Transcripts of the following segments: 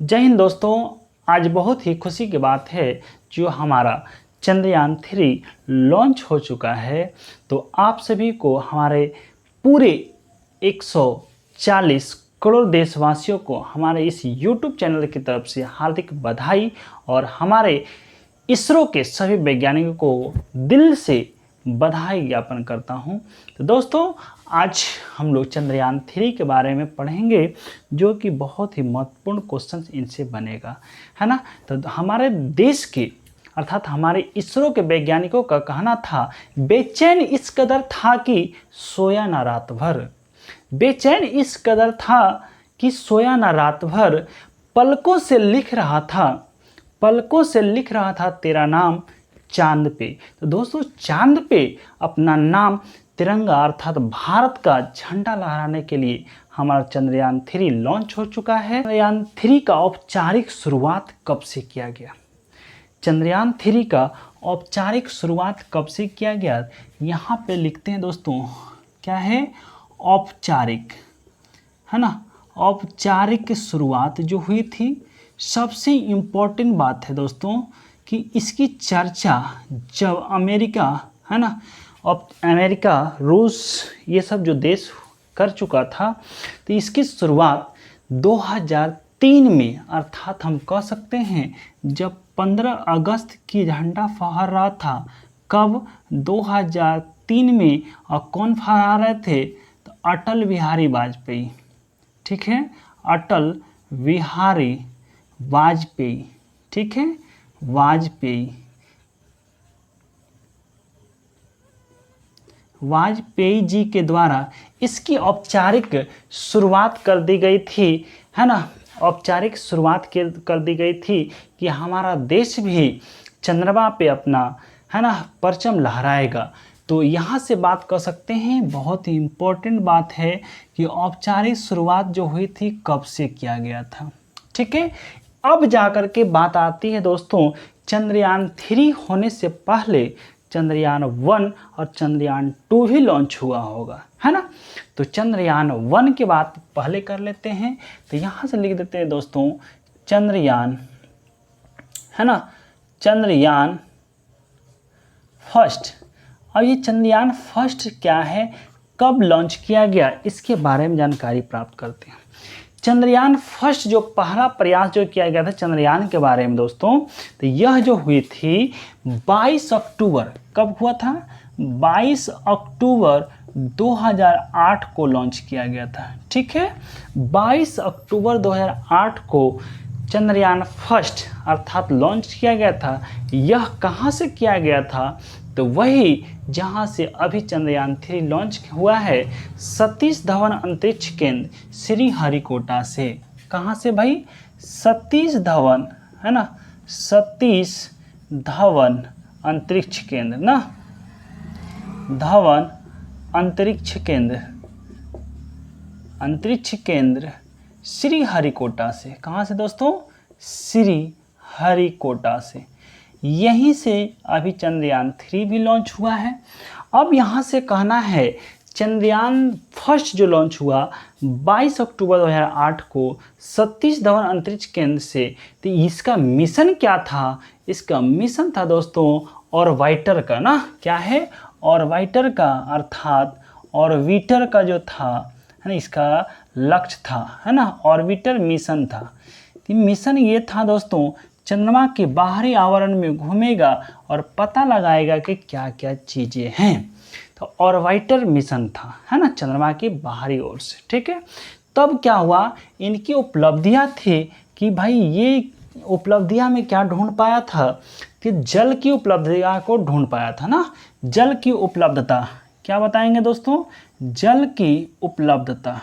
जय हिंद दोस्तों। आज बहुत ही खुशी की बात है जो हमारा चंद्रयान 3 लॉन्च हो चुका है। तो आप सभी को हमारे पूरे 140 करोड़ देशवासियों को हमारे इस YouTube चैनल की तरफ से हार्दिक बधाई और हमारे इसरो के सभी वैज्ञानिकों को दिल से बधाई ज्ञापन करता हूं। तो दोस्तों, आज हम लोग चंद्रयान 3 के बारे में पढ़ेंगे जो कि बहुत ही महत्वपूर्ण क्वेश्चन इनसे बनेगा, है ना। तो हमारे देश के अर्थात हमारे इसरो के वैज्ञानिकों का कहना था, बेचैन इस कदर था कि सोया ना रात भर। बेचैन इस कदर था कि सोया ना रात भर, पलकों से लिख रहा था, पलकों से लिख रहा था तेरा नाम चांद पे। तो दोस्तों, चांद पे अपना नाम तिरंगा अर्थात भारत का झंडा लहराने के लिए हमारा चंद्रयान 3 लॉन्च हो चुका है। चंद्रयान 3 का औपचारिक शुरुआत कब से किया गया? चंद्रयान 3 का औपचारिक शुरुआत कब से किया गया? यहाँ पे लिखते हैं दोस्तों, क्या है? औपचारिक, है ना। औपचारिक शुरुआत जो हुई थी, सबसे इम्पोर्टेंट बात है दोस्तों कि इसकी चर्चा जब अमेरिका, है ना, अब अमेरिका, रूस, ये सब जो देश कर चुका था, तो इसकी शुरुआत 2003 में अर्थात हम कह सकते हैं जब 15 अगस्त की झंडा फहरा रहा था। कब? 2003 में। और कौन फहरा रहे थे? तो अटल बिहारी वाजपेयी, ठीक है, अटल बिहारी वाजपेयी, ठीक है, वाजपेयी जी के द्वारा इसकी औपचारिक शुरुआत कर दी गई थी, है ना। औपचारिक शुरुआत कर दी गई थी कि हमारा देश भी चंद्रमा पे अपना, है ना, परचम लहराएगा। तो यहाँ से बात कर सकते हैं, बहुत ही इम्पोर्टेंट बात है कि औपचारिक शुरुआत जो हुई थी कब से किया गया था, ठीक है। अब जाकर के बात आती है दोस्तों, चंद्रयान 3 होने से पहले चंद्रयान 1 और चंद्रयान 2 भी लॉन्च हुआ होगा, है ना। तो चंद्रयान 1 की बात पहले कर लेते हैं। तो यहाँ से लिख देते हैं दोस्तों, चंद्रयान, है ना, चंद्रयान फर्स्ट। अब ये चंद्रयान फर्स्ट क्या है, कब लॉन्च किया गया, इसके बारे में जानकारी प्राप्त करते हैं। चंद्रयान फर्स्ट जो पहला प्रयास जो किया गया था चंद्रयान के बारे में दोस्तों, तो यह जो हुई थी 22 अक्टूबर, कब हुआ था? 22 अक्टूबर 2008 को लॉन्च किया गया था, ठीक है। 22 अक्टूबर 2008 को चंद्रयान फर्स्ट अर्थात लॉन्च किया गया था। यह कहाँ से किया गया था? तो वही जहाँ से अभी चंद्रयान 3 लॉन्च हुआ है, सतीश धवन अंतरिक्ष केंद्र श्रीहरिकोटा से। कहाँ से भाई? सतीश धवन, है ना, सतीश धवन अंतरिक्ष केंद्र ना, धवन अंतरिक्ष केंद्र श्रीहरिकोटा से। कहाँ से दोस्तों? श्रीहरिकोटा से। यहीं से अभी चंद्रयान 3 भी लॉन्च हुआ है। अब यहाँ से कहना है, चंद्रयान फर्स्ट जो लॉन्च हुआ 22 अक्टूबर 2008 को सतीश धवन अंतरिक्ष केंद्र से, तो इसका मिशन क्या था? इसका मिशन था दोस्तों ऑर्बिटर का ना, क्या है? ऑर्बिटर का, अर्थात ऑर्बिटर का जो था, है ना, इसका लक्ष्य था, है ना, ऑर्बिटर मिशन था। मिशन ये था दोस्तों, चंद्रमा के बाहरी आवरण में घूमेगा और पता लगाएगा कि क्या क्या चीज़ें हैं। तो ऑर्बिटर मिशन था, है ना, चंद्रमा की बाहरी ओर से, ठीक है। तब क्या हुआ, इनकी उपलब्धियां थी कि भाई ये उपलब्धियां में क्या ढूंढ पाया था कि जल की उपलब्धियां को ढूंढ पाया था ना। जल की उपलब्धता, क्या बताएंगे दोस्तों? जल की उपलब्धता।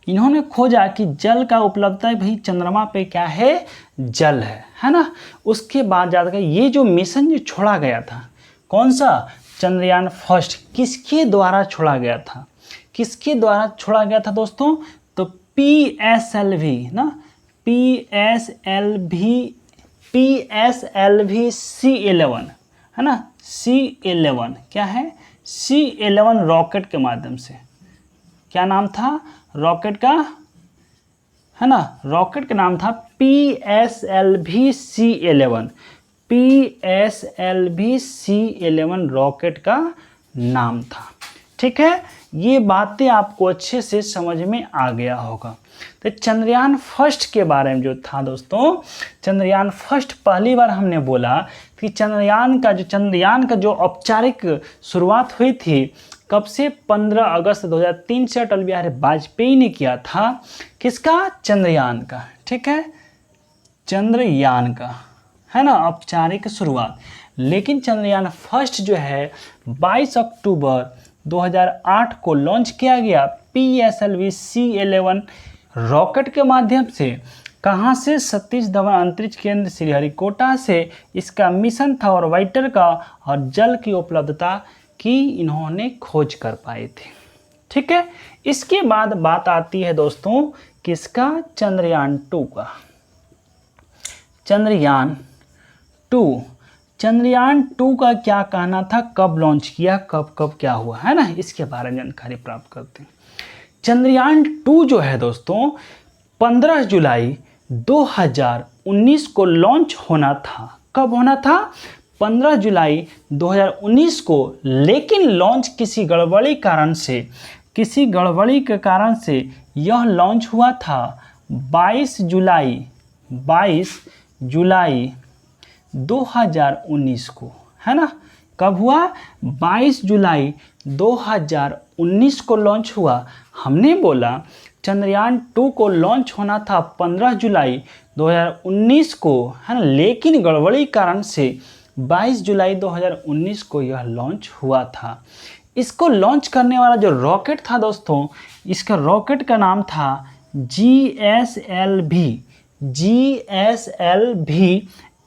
इन्होंने खोजा कि जल का उपलब्धता भाई चंद्रमा पे क्या है? जल है ना। उसके बाद जाकर ये जो मिशन जो छोड़ा गया था, कौन सा? चंद्रयान फर्स्ट, किसके द्वारा छोड़ा गया था? किसके द्वारा छोड़ा गया था दोस्तों? तो PSLV ना, PSLV C11, है ना, C11 क्या है? C11 रॉकेट के माध्यम से। क्या नाम था रॉकेट का? है ना, रॉकेट का नाम था PSLV-C11। PSLV-C11 रॉकेट का नाम था। ठीक है, ये बातें आपको अच्छे से समझ में आ गया होगा। तो चंद्रयान फर्स्ट के बारे में जो था दोस्तों, चंद्रयान फर्स्ट पहली बार हमने बोला कि चंद्रयान का जो औपचारिक शुरुआत हुई थी कब से, 15 अगस्त 2003 से अटल बिहारी वाजपेयी ने किया था। किसका? चंद्रयान का। ठीक है, चंद्रयान का, है ना, औपचारिक शुरुआत। लेकिन चंद्रयान फर्स्ट जो है 22 अक्टूबर 2008 को लॉन्च किया गया PSLV-C11 रॉकेट के माध्यम से। कहाँ से? सतीश धवन अंतरिक्ष केंद्र श्रीहरिकोटा से इसका मिशन था ऑर्बिटर का, और जल की उपलब्धता की इन्होंने खोज कर पाए थे। ठीक है, इसके बाद बात आती है दोस्तों किसका? चंद्रयान 2 का। चंद्रयान 2 का क्या कहना था, कब लॉन्च किया, कब क्या हुआ, है ना, इसके बारे में जानकारी प्राप्त करते हैं। चंद्रयान 2 जो है दोस्तों 15 जुलाई 2019 को लॉन्च होना था। कब होना था? 15 जुलाई 2019 को। लेकिन लॉन्च किसी गड़बड़ी के कारण से यह लॉन्च हुआ था 22 जुलाई 2019 को, है ना। कब हुआ? 22 जुलाई 2019 को लॉन्च हुआ। हमने बोला चंद्रयान 2 को लॉन्च होना था 15 जुलाई 2019 को, है ना, लेकिन गड़बड़ी कारण से 22 जुलाई 2019 को यह लॉन्च हुआ था। इसको लॉन्च करने वाला जो रॉकेट था दोस्तों, इसका रॉकेट का नाम था GSLV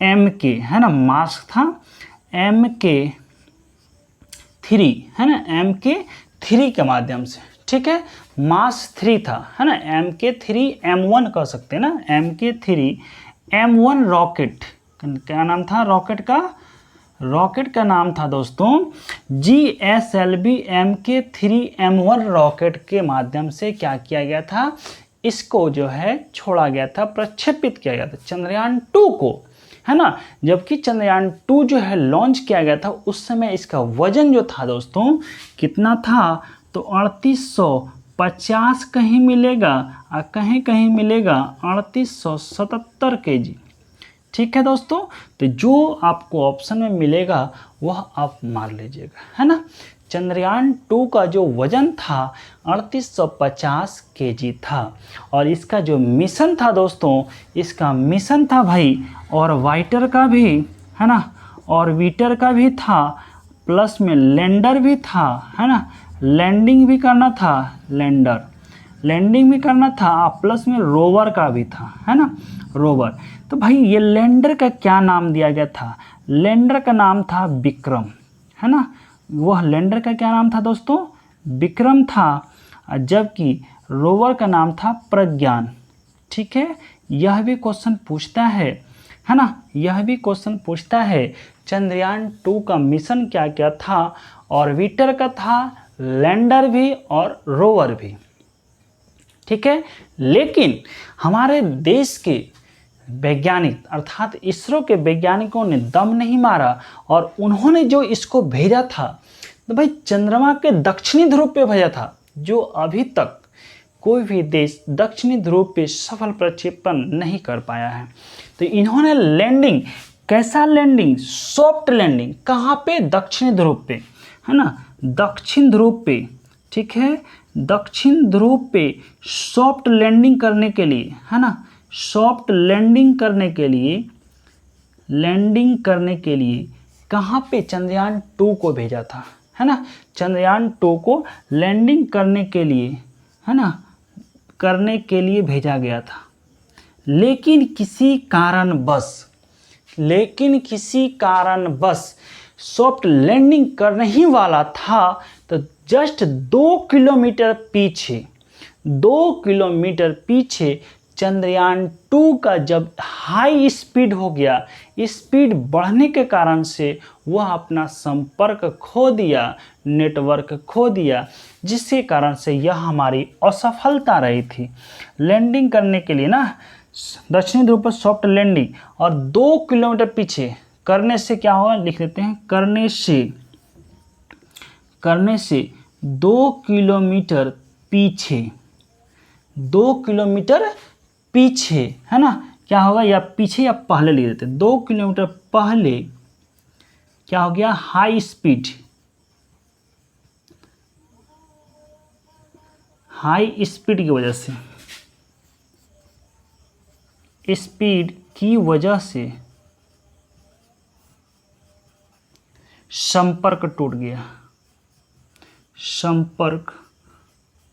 MK, है ना, मास्क था MK3, है ना, MK3 के माध्यम से। ठीक है, मास 3 था, है ना, MK3 M1 कह सकते हैं ना, MK3 M1 रॉकेट। क्या नाम था रॉकेट का नाम था दोस्तों GSLV MK3 M1 रॉकेट के माध्यम से क्या किया गया था, इसको जो है छोड़ा गया था, प्रक्षेपित किया गया था चंद्रयान 2 को, है ना। जबकि चंद्रयान 2 जो है लॉन्च किया गया था उस समय इसका वजन जो था दोस्तों कितना था, तो 3850 कहीं मिलेगा और कहीं मिलेगा 3877 kg। ठीक है दोस्तों, तो जो आपको ऑप्शन में मिलेगा वह आप मार लीजिएगा, है ना। चंद्रयान 2 का जो वजन था 3850 kg था। और इसका जो मिशन था दोस्तों, इसका मिशन था भाई ऑर्बिटर का भी, है ना, ऑर्बिटर का भी था, प्लस में लैंडर भी था, है ना, लैंडिंग भी करना था, प्लस में रोवर का भी था, है ना, रोवर। तो भाई ये लैंडर का क्या नाम दिया गया था? लैंडर का नाम था विक्रम, है ना। वह लैंडर का क्या नाम था दोस्तों? विक्रम था। जबकि रोवर का नाम था प्रज्ञान। ठीक है, यह भी क्वेश्चन पूछता है ना, यह भी क्वेश्चन पूछता है चंद्रयान 2 का मिशन क्या क्या था? ऑर्बिटर का था, लैंडर भी और रोवर भी। ठीक है, लेकिन हमारे देश के वैज्ञानिक अर्थात इसरो के वैज्ञानिकों ने दम नहीं मारा और उन्होंने जो इसको भेजा था तो भाई चंद्रमा के दक्षिणी ध्रुव पे भेजा था, जो अभी तक कोई भी देश दक्षिणी ध्रुव पे सफल प्रक्षेपण नहीं कर पाया है। तो इन्होंने लैंडिंग, कैसा लैंडिंग? Soft landing. कहाँ पे? दक्षिणी ध्रुव पे, है ना, दक्षिण ध्रुव पे। ठीक है, दक्षिण ध्रुव पे सॉफ्ट लैंडिंग करने के लिए, है ना, सॉफ्ट लैंडिंग करने के लिए कहाँ पे? चंद्रयान 2 को भेजा था, है ना। चंद्रयान 2 को लैंडिंग करने के लिए, है ना, भेजा गया था। लेकिन किसी कारणवश सॉफ्ट लैंडिंग करने ही वाला था, तो जस्ट 2 किलोमीटर पीछे चंद्रयान 2 का जब हाई स्पीड हो गया, स्पीड बढ़ने के कारण से वह अपना संपर्क खो दिया, नेटवर्क खो दिया, जिसके कारण से यह हमारी असफलता रही थी। लैंडिंग करने के लिए ना दक्षिणी ध्रुव पर सॉफ्ट लैंडिंग और 2 किलोमीटर पीछे करने से क्या होगा, लिख लेते हैं, करने से 2 किलोमीटर पीछे, 2 किलोमीटर पीछे, है ना, क्या होगा, या पीछे या पहले लिख देते हैं, 2 किलोमीटर पहले क्या हो गया, हाई स्पीड की वजह से, स्पीड की वजह से संपर्क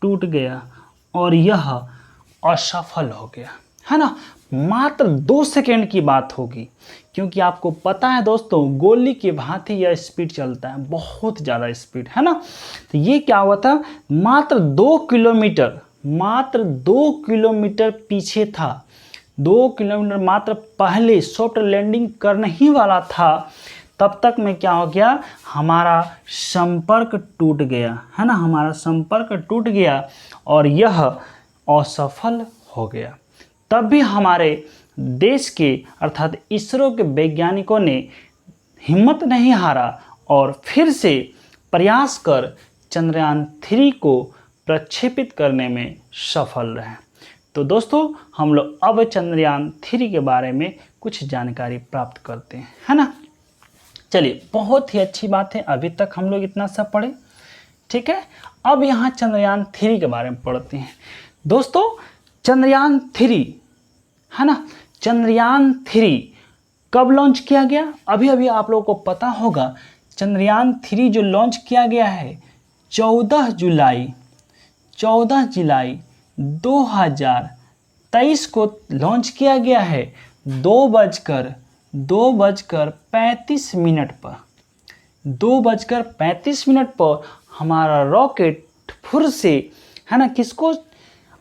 टूट गया और यह असफल हो गया, है ना। मात्र 2 सेकेंड की बात होगी, क्योंकि आपको पता है दोस्तों, गोली की भांति यह स्पीड चलता है, बहुत ज़्यादा स्पीड, है ना। तो ये क्या हुआ था, मात्र 2 किलोमीटर पीछे था, 2 किलोमीटर मात्र पहले सॉफ्ट लैंडिंग करने ही वाला था, तब तक में क्या हो गया, हमारा संपर्क टूट गया, है ना, हमारा संपर्क टूट गया और यह असफल हो गया। तब भी हमारे देश के अर्थात इसरो के वैज्ञानिकों ने हिम्मत नहीं हारा और फिर से प्रयास कर चंद्रयान 3 को प्रक्षेपित करने में सफल रहे। तो दोस्तों, हम लोग अब चंद्रयान 3 के बारे में कुछ जानकारी प्राप्त करते हैं, है ना। चलिए, बहुत ही अच्छी बात है, अभी तक हम लोग इतना सब पढ़े, ठीक है। अब यहाँ चंद्रयान 3 के बारे में पढ़ते हैं। दोस्तों, चंद्रयान 3, है ना, चंद्रयान 3 कब लॉन्च किया गया, अभी अभी आप लोगों को पता होगा। चंद्रयान 3 जो लॉन्च किया गया है 14 जुलाई 2023 को लॉन्च किया गया है, 2:35 पर, 2:35 पर हमारा रॉकेट फिर से, है ना, किसको,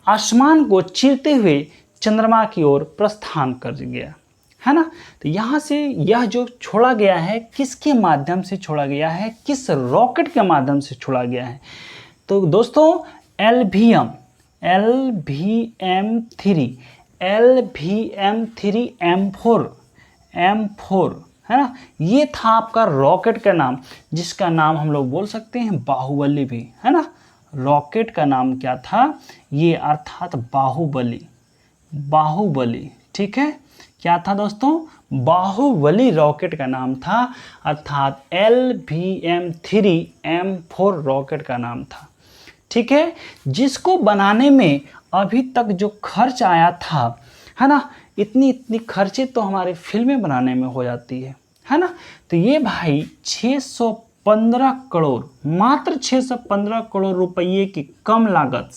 आसमान को चीरते हुए चंद्रमा की ओर प्रस्थान कर गया, है ना। तो यहाँ से यह जो छोड़ा गया है, किसके माध्यम से छोड़ा गया है, किस रॉकेट के माध्यम से छोड़ा गया है, तो दोस्तों LVM-3 M4, है ना, ये था आपका रॉकेट का नाम, जिसका नाम हम लोग बोल सकते हैं बाहुबली भी, है ना। रॉकेट का नाम क्या था ये, अर्थात बाहुबली, ठीक है। क्या था दोस्तों, बाहुबली रॉकेट का नाम था, अर्थात LVM-3 M4 रॉकेट का नाम था, ठीक है। जिसको बनाने में अभी तक जो खर्च आया था, है ना, इतनी खर्चे तो हमारे फिल्में बनाने में हो जाती है ना। तो ये भाई 615 करोड़, मात्र 615 करोड़ रुपये की कम लागत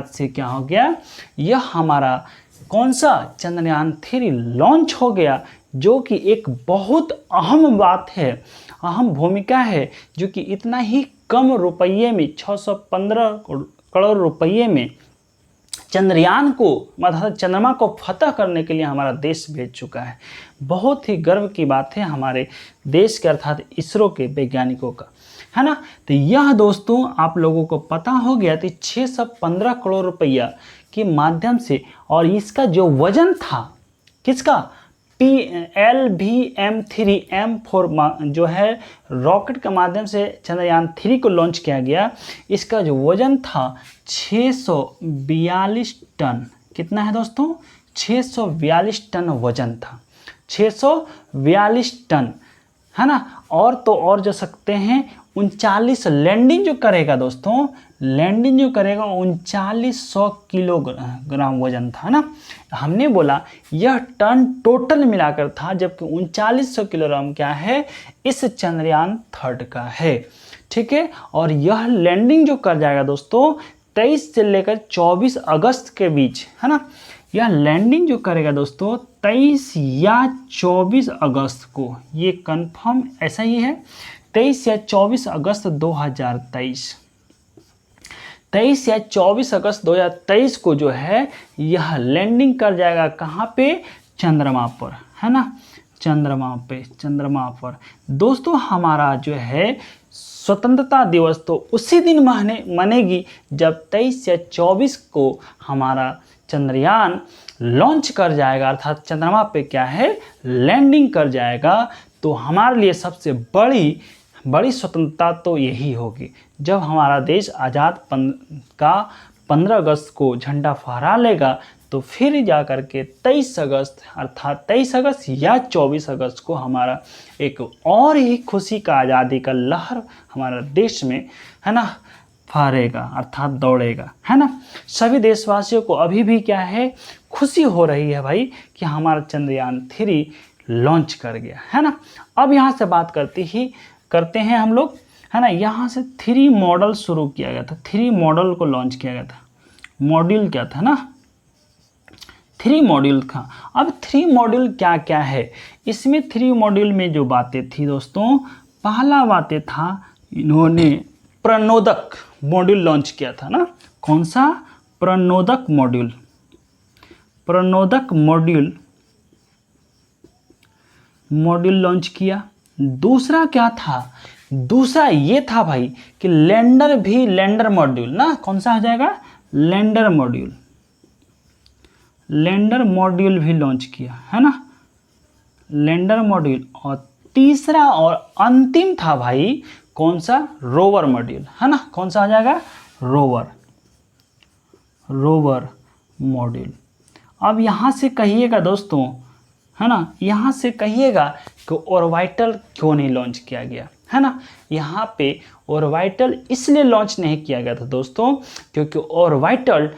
से क्या हो गया, यह हमारा कौन सा चंद्रयान 3 लॉन्च हो गया, जो कि एक बहुत अहम बात है, अहम भूमिका है, जो कि इतना ही कम रुपये में 615 करोड़ रुपये में चंद्रयान को, मतलब चंद्रमा को फतह करने के लिए हमारा देश भेज चुका है। बहुत ही गर्व की बात है हमारे देश के अर्थात इसरो के वैज्ञानिकों का, है ना। तो यह दोस्तों आप लोगों को पता हो गया तो 615 करोड़ रुपया के माध्यम से, और इसका जो वजन था किसका, LVM-3 M4 जो है रॉकेट के माध्यम से चंद्रयान 3 को लॉन्च किया गया, इसका जो वजन था 642 टन। कितना है दोस्तों, 642 टन वजन था, 642 टन, है ना। और तो और जो सकते हैं 39 लैंडिंग जो करेगा दोस्तों, लैंडिंग जो करेगा 3900 किलोग्राम वजन था ना। हमने बोला यह टन टोटल मिलाकर था, जबकि 3900 किलोग्राम क्या है, इस चंद्रयान 3 का है, ठीक है। और यह लैंडिंग जो कर जाएगा दोस्तों 23 से लेकर 24 अगस्त के बीच, है ना। यह लैंडिंग जो करेगा दोस्तों 23 या 24 अगस्त को, ये कंफर्म ऐसा ही है, 23 या 24 अगस्त 2023। 23 या 24 अगस्त 2023 को जो है यह लैंडिंग कर जाएगा कहाँ पे, चंद्रमा पर, है ना, चंद्रमा पर। दोस्तों हमारा जो है स्वतंत्रता दिवस तो उसी दिन मनेगी जब 23 या 24 को हमारा चंद्रयान लॉन्च कर जाएगा, अर्थात चंद्रमा पे क्या है, लैंडिंग कर जाएगा। तो हमारे लिए सबसे बड़ी स्वतंत्रता तो यही होगी जब हमारा देश आज़ाद का 15 अगस्त को झंडा फहरा लेगा। तो फिर जा कर के 23 अगस्त अर्थात 23 अगस्त या 24 अगस्त को हमारा एक और ही खुशी का आज़ादी का लहर हमारा देश में, है ना, फहरेगा अर्थात दौड़ेगा, है ना। सभी देशवासियों को अभी भी क्या है, खुशी हो रही है भाई कि हमारा चंद्रयान 3 लॉन्च कर गया, है ना। अब यहाँ से बात करते हैं हम लोग, है ना। यहाँ से 3 मॉडल शुरू किया गया था, 3 मॉडल को लॉन्च किया गया था। मॉड्यूल क्या था ना, 3 मॉड्यूल था। अब 3 मॉड्यूल क्या क्या है, इसमें 3 मॉड्यूल में जो बातें थी दोस्तों, पहला बातें था इन्होंने प्रणोदक मॉड्यूल लॉन्च किया था ना। कौन सा, प्रणोदक मॉड्यूल लॉन्च किया। दूसरा क्या था, दूसरा ये था भाई कि लैंडर मॉड्यूल ना, कौन सा आ जाएगा, लैंडर मॉड्यूल भी लॉन्च किया, है ना, लैंडर मॉड्यूल। और तीसरा और अंतिम था भाई कौन सा, रोवर मॉड्यूल, है ना। कौन सा आ जाएगा, रोवर मॉड्यूल। अब यहाँ से कहिएगा दोस्तों, है ना, यहाँ से कहिएगा कि ऑर्बिटल क्यों नहीं लॉन्च किया गया, है ना। यहाँ पे ऑर्बिटल इसलिए लॉन्च नहीं किया गया था दोस्तों क्योंकि ऑर्बिटल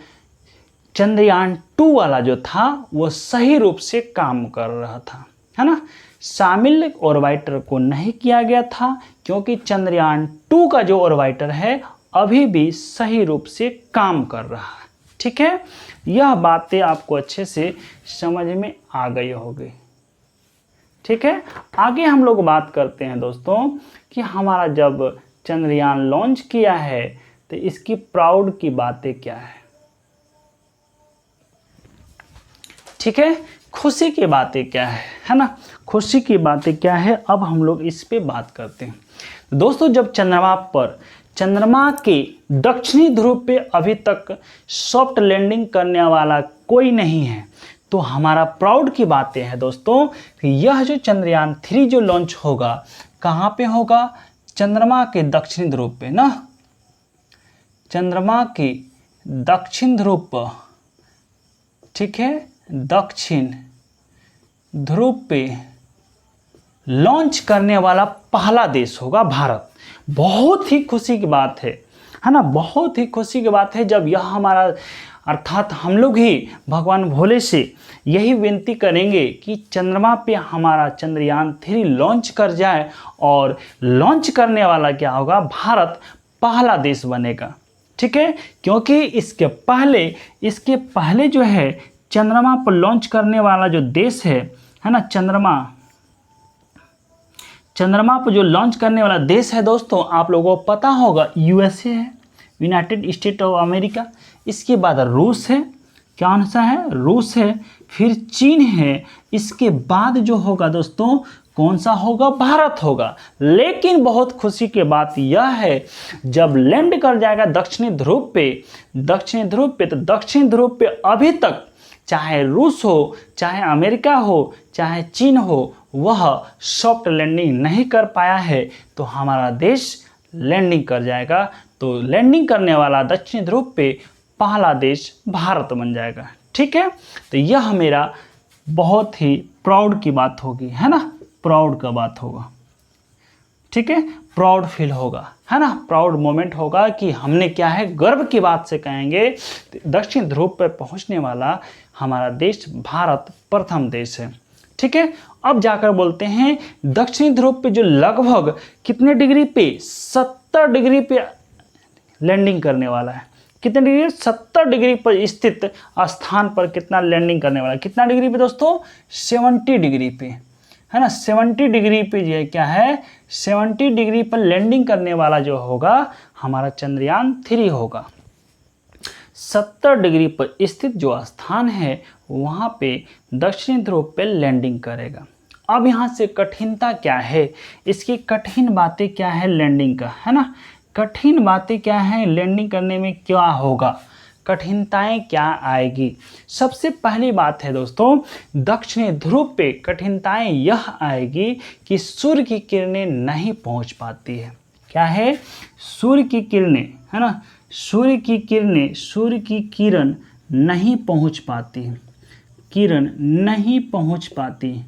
चंद्रयान 2 वाला जो था वो सही रूप से काम कर रहा था, है ना। शामिल ऑर्बिटर को नहीं किया गया था क्योंकि चंद्रयान 2 का जो ऑर्बिटर है अभी भी सही रूप से काम कर रहा है, ठीक है। यह बातें आपको अच्छे से समझ में आ गई होगी, ठीक है। आगे हम लोग बात करते हैं दोस्तों कि हमारा जब चंद्रयान लॉन्च किया है तो इसकी प्राउड की बातें क्या है, ठीक है, खुशी की बातें क्या है ना, खुशी की बातें क्या है। अब हम लोग इस पे बात करते हैं दोस्तों। जब चंद्रमा के दक्षिणी ध्रुव पे अभी तक सॉफ्ट लैंडिंग करने वाला कोई नहीं है, तो हमारा प्राउड की बातें हैं दोस्तों कि यह जो चंद्रयान 3 जो लॉन्च होगा कहाँ पे होगा, चंद्रमा के दक्षिणी ध्रुव पे ना, चंद्रमा के दक्षिण ध्रुव पर, ठीक है, दक्षिण ध्रुव पे लॉन्च करने वाला पहला देश होगा भारत। बहुत ही खुशी की बात है ना, बहुत ही खुशी की बात है जब यह हमारा अर्थात हम लोग ही भगवान भोले से यही विनती करेंगे कि चंद्रमा पे हमारा चंद्रयान 3 लॉन्च कर जाए और लॉन्च करने वाला क्या होगा, भारत पहला देश बनेगा, ठीक है। क्योंकि इसके पहले जो है चंद्रमा पर लॉन्च करने वाला जो देश है ना, चंद्रमा पर जो लॉन्च करने वाला देश है दोस्तों, आप लोगों को पता होगा यूएसए है, यूनाइटेड स्टेट ऑफ अमेरिका। इसके बाद रूस है, कौन सा है, रूस है, फिर चीन है। इसके बाद जो होगा दोस्तों कौन सा होगा, भारत होगा। लेकिन बहुत खुशी की बात यह है जब लैंड कर जाएगा दक्षिणी ध्रुव पे, तो दक्षिणी ध्रुव पे अभी तक चाहे रूस हो, चाहे अमेरिका हो, चाहे चीन हो, वह सॉफ्ट लैंडिंग नहीं कर पाया है। तो हमारा देश लैंडिंग कर जाएगा, तो लैंडिंग करने वाला दक्षिणी ध्रुव पे पहला देश भारत बन जाएगा, ठीक है। तो यह मेरा बहुत ही प्राउड की बात होगी, है ना, प्राउड का बात होगा, ठीक है, प्राउड फील होगा, है ना, प्राउड मोमेंट होगा कि हमने क्या है, गर्व की बात से कहेंगे दक्षिण ध्रुव पर पहुंचने वाला हमारा देश भारत प्रथम देश है, ठीक है। अब जाकर बोलते हैं दक्षिणी ध्रुव पे जो लगभग कितने डिग्री पे, 70 डिग्री पे लैंडिंग करने वाला है। कितने डिग्री, 70 डिग्री पर स्थित स्थान पर कितना लैंडिंग करने वाला है, कितना डिग्री पे दोस्तों, 70 डिग्री पे, है ना, 70 डिग्री पे ये क्या है, 70 डिग्री पर लैंडिंग करने वाला जो होगा हमारा चंद्रयान 3 होगा, 70 डिग्री पर स्थित जो स्थान है वहाँ पे दक्षिणी ध्रुव पे लैंडिंग करेगा। अब यहाँ से कठिनता क्या है, इसकी कठिन बातें क्या है लैंडिंग का, है ना। कठिन बातें क्या है लैंडिंग करने में, क्या होगा, कठिनताएं क्या आएगी। सबसे पहली बात है दोस्तों, दक्षिणी ध्रुव पे कठिनताएं यह आएगी कि सूर्य की किरणें नहीं पहुंच पाती है। क्या है, सूर्य की किरणें, है ना, सूर्य की किरणें, सूर्य की किरण नहीं पहुंच पाती, किरण नहीं पहुंच पाती।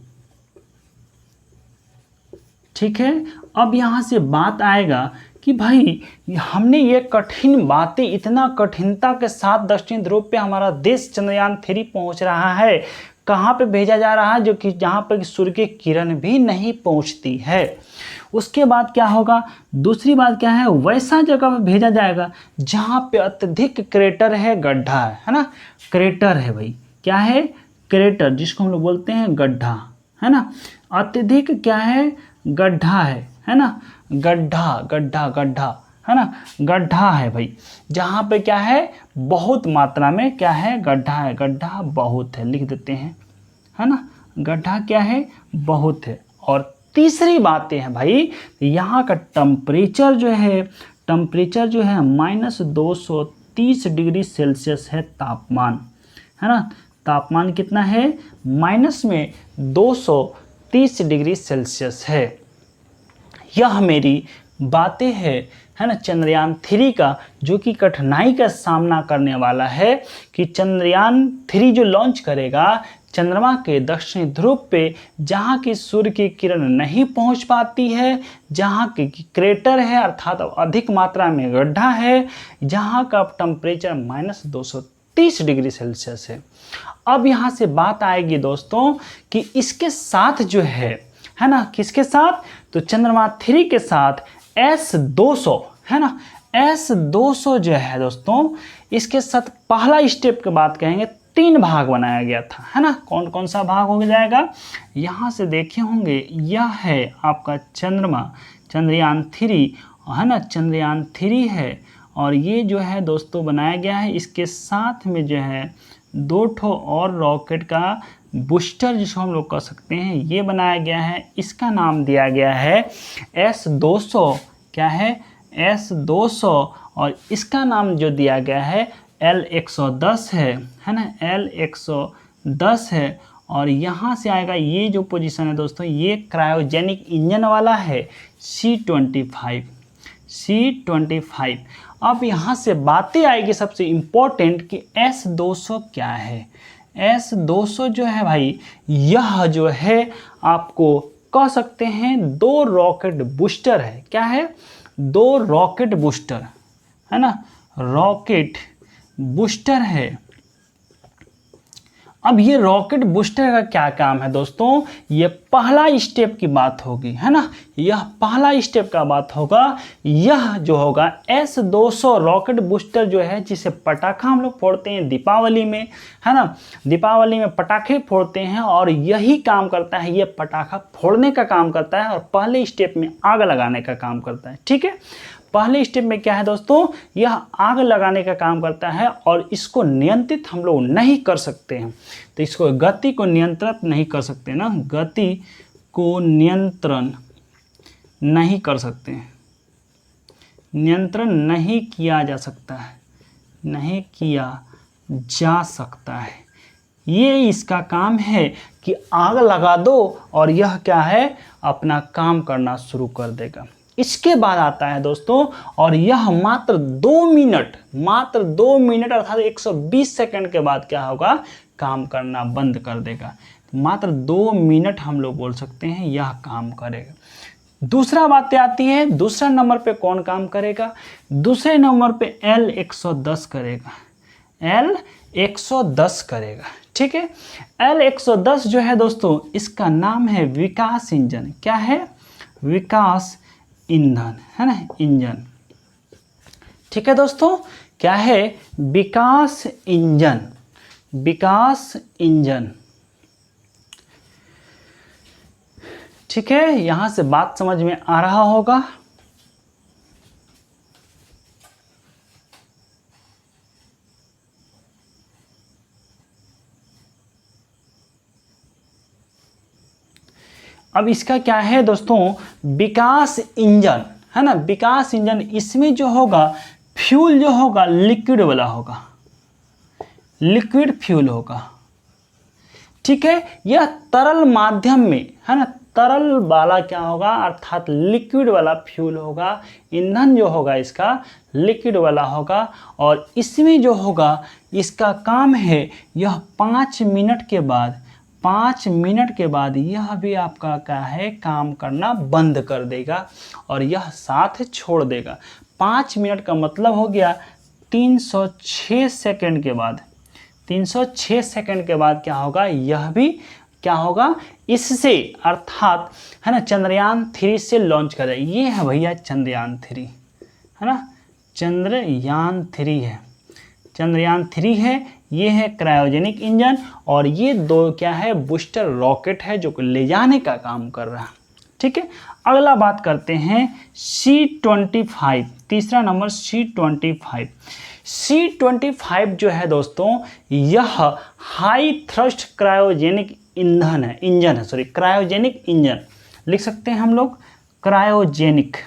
ठीक है। अब यहाँ से बात आएगा कि भाई हमने ये कठिन बातें, इतना कठिनता के साथ दक्षिण ध्रुव पे हमारा देश चंद्रयान 3 पहुंच रहा है, कहाँ पे भेजा जा रहा है, जो कि जहाँ पर सूर्य की किरण भी नहीं पहुंचती है। उसके बाद क्या होगा, दूसरी बात क्या है, वैसा जगह पे भेजा जाएगा जहाँ पे अत्यधिक क्रेटर है, गड्ढा है ना, क्रेटर है भाई, क्या है, क्रेटर, जिसको हम लोग बोलते हैं गड्ढा, है ना, अत्यधिक क्या है, गड्ढा है ना, गड्ढा गड्ढा गड्ढा, है ना, गड्ढा है भाई, जहाँ पे क्या है, बहुत मात्रा में क्या है, गड्ढा है, गड्ढा बहुत है, लिख देते हैं, है ना, गड्ढा क्या है, बहुत है। और तीसरी बात है भाई, यहाँ का टेम्परेचर जो है, टेम्परेचर जो है -230 डिग्री सेल्सियस है तापमान, है ना, तापमान कितना है, -230 डिग्री सेल्सियस है। यह मेरी बातें है ना चंद्रयान 3 का, जो कि कठिनाई का सामना करने वाला है कि चंद्रयान 3 जो लॉन्च करेगा चंद्रमा के दक्षिणी ध्रुव पे, जहाँ की सूर्य की किरण नहीं पहुँच पाती है, जहाँ की क्रेटर है अर्थात अधिक मात्रा में गड्ढा है, जहाँ का टेम्परेचर -230 डिग्री सेल्सियस है। अब यहाँ से बात आएगी दोस्तों कि इसके साथ जो है ना, किसके साथ, तो चंद्रमा 3 के साथ S200, है ना, S200 जो है दोस्तों, इसके साथ पहला स्टेप के बाद कहेंगे 3 भाग बनाया गया था, है ना। कौन कौन सा भाग हो जाएगा, यहाँ से देखे होंगे, यह है आपका चंद्रमा, चंद्रयान 3, है ना, चंद्रयान 3 है, और ये जो है दोस्तों बनाया गया है, इसके साथ में जो है 2 ठो और रॉकेट का बूस्टर जिसको हम लोग कह सकते हैं, ये बनाया गया है। इसका नाम दिया गया है S200, क्या है, S200, और इसका नाम जो दिया गया है L110 है ना, L110 है। और यहाँ से आएगा ये जो पोजीशन है दोस्तों, ये क्रायोजेनिक इंजन वाला है, C25, C25। अब यहाँ से बातें आएगी सबसे इम्पोर्टेंट कि S200 क्या है। S200 जो है भाई, यह जो है आपको कह सकते हैं 2 रॉकेट बूस्टर है, क्या है, 2 रॉकेट बूस्टर, है ना, रॉकेट बूस्टर है। अब ये रॉकेट बूस्टर का क्या काम है दोस्तों, ये पहला स्टेप की बात होगी, है ना, यह पहला स्टेप का बात होगा। यह जो होगा S200 रॉकेट बूस्टर जो है, जिसे पटाखा हम लोग फोड़ते हैं दीपावली में, है ना, दीपावली में पटाखे फोड़ते हैं, और यही काम करता है, ये पटाखा फोड़ने का काम करता है, और पहले स्टेप में आग लगाने का काम करता है। ठीक है, पहले स्टेप में क्या है दोस्तों, यह आग लगाने का काम करता है, और इसको नियंत्रित हम लोग नहीं कर सकते हैं, तो इसको गति को नियंत्रित नहीं कर सकते ना, गति को नियंत्रण नहीं कर सकते, नियंत्रण नहीं किया जा सकता है, नहीं किया जा सकता है। ये इसका काम है कि आग लगा दो और यह क्या है, अपना काम करना शुरू कर देगा। इसके बाद आता है दोस्तों, और यह मात्र 2 मिनट अर्थात 120 सेकंड के बाद क्या होगा, काम करना बंद कर देगा। मात्र 2 मिनट हम लोग बोल सकते हैं यह काम करेगा। दूसरा बात आती है, दूसरा नंबर पे कौन काम करेगा, दूसरे नंबर पे L110 करेगा, L110 करेगा। ठीक है, L110 जो है दोस्तों, इसका नाम है विकास इंजन, क्या है, विकास ईंधन, है ना, इंजन। ठीक है दोस्तों, क्या है, विकास इंजन, विकास इंजन। ठीक है, यहां से बात समझ में आ रहा होगा। अब इसका क्या है दोस्तों, विकास इंजन है ना, विकास इंजन, इसमें जो होगा फ्यूल जो होगा लिक्विड वाला होगा, लिक्विड फ्यूल होगा, ठीक है। यह तरल माध्यम में है ना, तरल वाला क्या होगा अर्थात लिक्विड वाला फ्यूल होगा, ईंधन जो होगा इसका लिक्विड वाला होगा। और इसमें जो होगा इसका काम है यह 5 मिनट के बाद, 5 मिनट के बाद यह भी आपका क्या है काम करना बंद कर देगा और यह साथ छोड़ देगा। 5 मिनट का मतलब हो गया 306 सेकंड के बाद, 306 सेकंड के बाद क्या होगा, यह भी क्या होगा इससे अर्थात है ना चंद्रयान 3 से लॉन्च कर जाए। ये है भैया चंद्रयान 3 है ना, चंद्रयान 3 है, चंद्रयान 3 है, ये है क्रायोजेनिक इंजन और ये दो क्या है बूस्टर रॉकेट है जो ले जाने का काम कर रहा है, ठीक है। अगला बात करते हैं C-25, तीसरा नंबर C-25। C-25 जो है दोस्तों यह हाई थ्रस्ट क्रायोजेनिक ईंधन है, इंजन है, सॉरी क्रायोजेनिक इंजन लिख सकते हैं हम लोग, क्रायोजेनिक,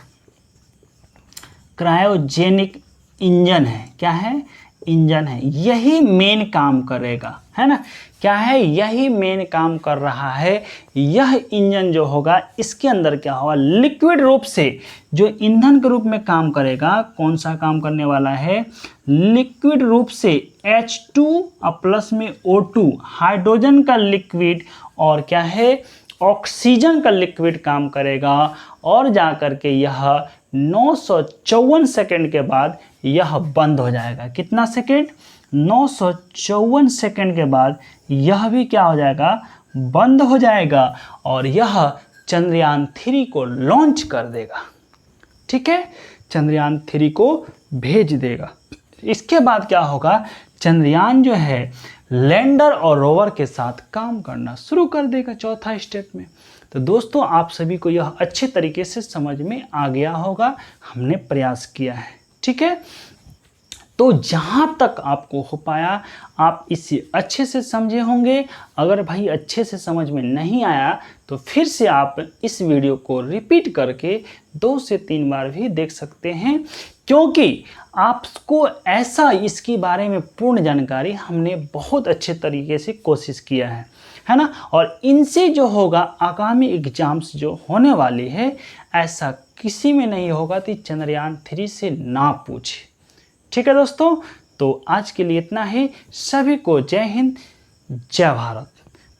क्रायोजेनिक इंजन है, क्या है इंजन है, यही मेन काम करेगा है ना, क्या है यही मेन काम कर रहा है। यह इंजन जो होगा इसके अंदर क्या होगा लिक्विड रूप से जो ईंधन के रूप में काम करेगा, कौन सा काम करने वाला है, लिक्विड रूप से H2 और प्लस में O2 हाइड्रोजन का लिक्विड और क्या है ऑक्सीजन का लिक्विड काम करेगा और जा कर के यह 954 सेकंड के बाद यह बंद हो जाएगा। कितना सेकंड, 954 सेकंड के बाद यह भी क्या हो जाएगा बंद हो जाएगा और यह चंद्रयान 3 को लॉन्च कर देगा, ठीक है, चंद्रयान 3 को भेज देगा। इसके बाद क्या होगा, चंद्रयान जो है लैंडर और रोवर के साथ काम करना शुरू कर देगा चौथा स्टेप में। तो दोस्तों आप सभी को यह अच्छे तरीके से समझ में आ गया होगा, हमने प्रयास किया है, ठीक है। तो जहाँ तक आपको हो पाया आप इसे अच्छे से समझे होंगे। अगर भाई अच्छे से समझ में नहीं आया तो फिर से आप इस वीडियो को रिपीट करके 2 से 3 बार भी देख सकते हैं, क्योंकि आपको ऐसा इसके बारे में पूर्ण जानकारी हमने बहुत अच्छे तरीके से कोशिश किया है ना। और इनसे जो होगा आगामी एग्जाम्स जो होने वाले हैं ऐसा किसी में नहीं होगा कि चंद्रयान 3 से ना पूछे, ठीक है दोस्तों। तो आज के लिए इतना ही। सभी को जय हिंद, जय भारत,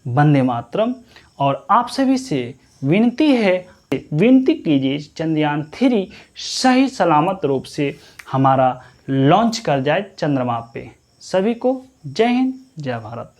वंदे मातरम। और आप सभी से विनती है, विनती कीजिए चंद्रयान 3 सही सलामत रूप से हमारा लॉन्च कर जाए चंद्रमा पे। सभी को जय हिंद, जय भारत।